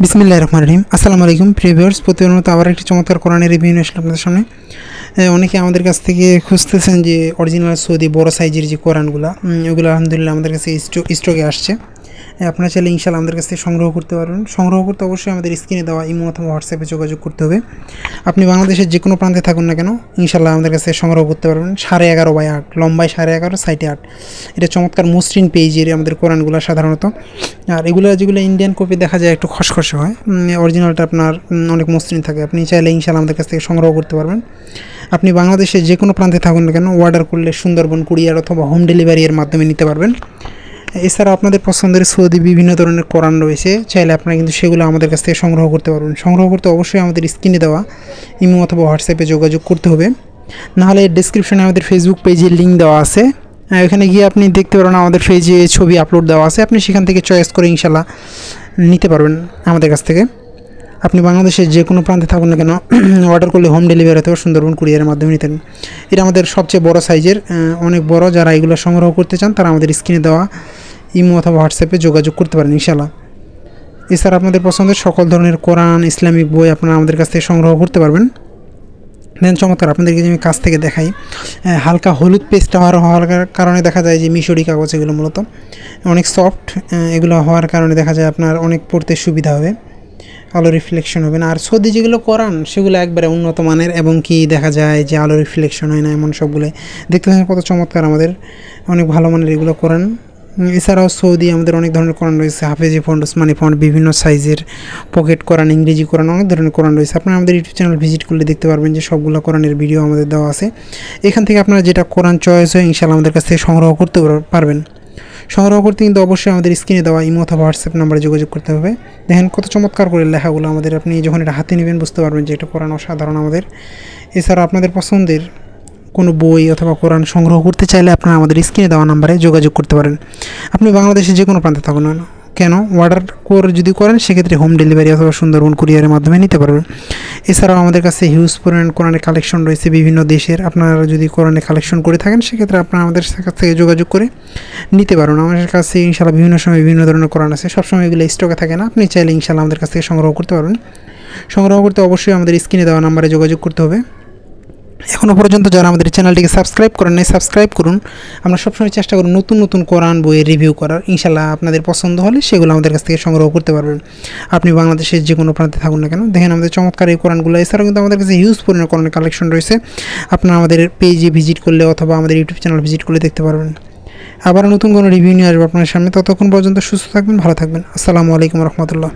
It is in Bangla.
বিসমিল্লাহির রহমানির রহিম। আসসালামু আলাইকুম প্রিয় ভিউয়ার্স, প্রতিদিনের মতো আবার একটি চমৎকার কোরআনের রিভিউ নিয়ে আসলাম আপনাদের সামনে। অনেকে আমাদের কাছ থেকে খুঁজতেছেন যে অরিজিনাল সৌদি বড় সাইজের যে কোরআনগুলো, ওগুলো আলহামদুলিল্লাহ আমাদের কাছে স্টকে আসছে। আপনারা চাইলে ইনশাআল্লাহ আমাদের কাছ থেকে সংগ্রহ করতে পারবেন। সংগ্রহ করতে অবশ্যই আমাদের স্ক্রিনে দেওয়া ইমো অথবা হোয়াটসঅ্যাপে যোগাযোগ করতে হবে। আপনি বাংলাদেশের যে কোনো প্রান্তে থাকুন না কেন, ইনশাআল্লাহ আমাদের কাছে সংগ্রহ করতে পারবেন। 11.5 বাই 8 লম্বায় 11.5 সাইটে 8, এটা চমৎকার মসৃণ পেজের আমাদের কোরআনগুলো সাধারণত। আর এগুলো যেগুলো ইন্ডিয়ান কপি দেখা যায় একটু খসখসে হয়, অরিজিনালটা আপনার অনেক মসৃণ থাকে। আপনি চাইলে ইনশাআল্লাহ আমাদের কাছ থেকে সংগ্রহ করতে পারবেন। আপনি বাংলাদেশের যে কোনো প্রান্তে থাকুন না কেন, অর্ডার করলে সুন্দরবন কুরিয়ার অথবা হোম ডেলিভারির মাধ্যমে নিতে পারবেন। এছাড়া আপনাদের পছন্দের সৌদি বিভিন্ন ধরনের কোরআন রয়েছে, চাইলে আপনারা কিন্তু সেগুলো আমাদের কাছ থেকে সংগ্রহ করতে পারবেন। সংগ্রহ করতে অবশ্যই আমাদের স্ক্রিনে দেওয়া ইমো অথবা হোয়াটসঅ্যাপে যোগাযোগ করতে হবে। নাহলে ডেসক্রিপশনে আমাদের ফেসবুক পেজের লিঙ্ক দেওয়া আছে, ওখানে গিয়ে আপনি দেখতে পারেন আমাদের পেজে ছবি আপলোড দেওয়া আছে। আপনি সেখান থেকে চয়েস করে ইনশাল্লাহ নিতে পারবেন আমাদের কাছ থেকে। আপনি বাংলাদেশের যে কোনো প্রান্তে থাকুন না কেন, অর্ডার করলে হোম ডেলিভারি অথবা সুন্দরবন কুরিয়ারের মাধ্যমে নিতেন। এটা আমাদের সবচেয়ে বড় সাইজের, অনেক বড়। যারা এগুলো সংগ্রহ করতে চান তারা আমাদের স্ক্রিনে দেওয়া ইমো অথবা হোয়াটসঅ্যাপে যোগাযোগ করতে পারেন ইনশাল্লাহ। এছাড়া আপনাদের পছন্দের সকল ধরনের কোরআন, ইসলামিক বই আপনারা আমাদের কাছ থেকে সংগ্রহ করতে পারবেন। দেন চমৎকার আপনাদেরকে আমি কাছ থেকে দেখাই, হালকা হলুদ পেস্ট হওয়ার কারণে দেখা যায় যে মিশরি কাগজ, এগুলো মূলত অনেক সফট। এগুলো হওয়ার কারণে দেখা যায় আপনার অনেক পড়তে সুবিধা হবে, আলো রিফ্লেকশন হবে না। আর সৌদি যেগুলো কোরআন সেগুলো একবারে উন্নত মানের, এবং কি দেখা যায় যে আলো রিফ্লেকশন হয় না, এমন সবগুলো দেখতে পাচ্ছেন কত চমৎকার। আমাদের অনেক ভালো মানের এগুলো কোরআন। এছাড়াও সৌদি আমাদের অনেক ধরনের কোরআন রয়েছে, হাফেজি ফন্ট, ওসমানি ফন্ট, বিভিন্ন সাইজের পকেট কোরআন, ইংরেজি কোরআন, অনেক ধরনের কোরআন রয়েছে। আপনারা আমাদের ইউটিউব চ্যানেল ভিজিট করলে দেখতে পারবেন যে সবগুলো কোরআনের ভিডিও আমাদের দেওয়া আছে। এখান থেকে আপনারা যেটা কোরআন চয়েস হয় ইনশাআল্লাহ আমাদের কাছ থেকে সংগ্রহ করতে পারবেন। সংগ্রহ করতে কিন্তু অবশ্যই আমাদের স্ক্রিনে দেওয়া ইমো অথবা হোয়াটসঅ্যাপ নাম্বারে যোগাযোগ করতে হবে। দেখেন কত চমৎকার করে লেখাগুলো আমাদের, আপনি যখন এটা হাতে নেবেন বুঝতে পারবেন যে এটা কোরআন অসাধারণ আমাদের। এছাড়া আপনাদের পছন্দের কোনো বই অথবা কোরআন সংগ্রহ করতে চাইলে আপনারা আমাদের স্ক্রিনে দেওয়া নাম্বারে যোগাযোগ করতে পারেন। আপনি বাংলাদেশে যে কোনো প্রান্তে থাকুন না কেন, অর্ডার করে যদি করেন সেক্ষেত্রে হোম ডেলিভারি অথবা সুন্দরবন কুরিয়ারের মাধ্যমে নিতে পারবেন। এছাড়াও আমাদের কাছে হিউজ পরিমাণ কোরআনের কালেকশন রয়েছে বিভিন্ন দেশের। আপনারা যদি কোরআনের কালেকশন করে থাকেন সেক্ষেত্রে আপনারা আমাদের কাছ থেকে যোগাযোগ করে নিতে পারবেন। আমাদের কাছে ইনশাআল্লাহ বিভিন্ন সময় বিভিন্ন ধরনের কোরআন আছে, সবসময় এগুলো স্টকে থাকে না। আপনি চাইলে ইনশাআল্লাহ আমাদের কাছ থেকে সংগ্রহ করতে পারবেন। সংগ্রহ করতে অবশ্যই আমাদের স্ক্রিনে দেওয়া নাম্বারে যোগাযোগ করতে হবে। এখনও পর্যন্ত যারা আমাদের চ্যানেলটিকে সাবস্ক্রাইব করেন নাই, সাবস্ক্রাইব করুন। আমরা সবসময় চেষ্টা করি নতুন নতুন কোরআন বইয়ের রিভিউ করার। ইনশাআল্লাহ আপনাদের পছন্দ হলে সেগুলো আমাদের কাছ থেকে সংগ্রহ করতে পারবেন। আপনি বাংলাদেশের যে কোনো প্রান্তে থাকুন না কেন, দেখেন আমাদের চমৎকার এই কোরআনগুলো। এছাড়াও কিন্তু আমাদের কাছে হিউজ পরিমাণ কোরআনের কালেকশন রয়েছে। আপনারা আমাদের পেজে ভিজিট করলে অথবা আমাদের ইউটিউব চ্যানেল ভিজিট করলে দেখতে পারবেন। আবার নতুন কোনো রিভিউ নিয়ে আসবো আপনার সামনে। ততক্ষণ পর্যন্ত সুস্থ থাকবেন, ভালো থাকবেন। আসসালামু আলাইকুম রহমতুল্লাহ।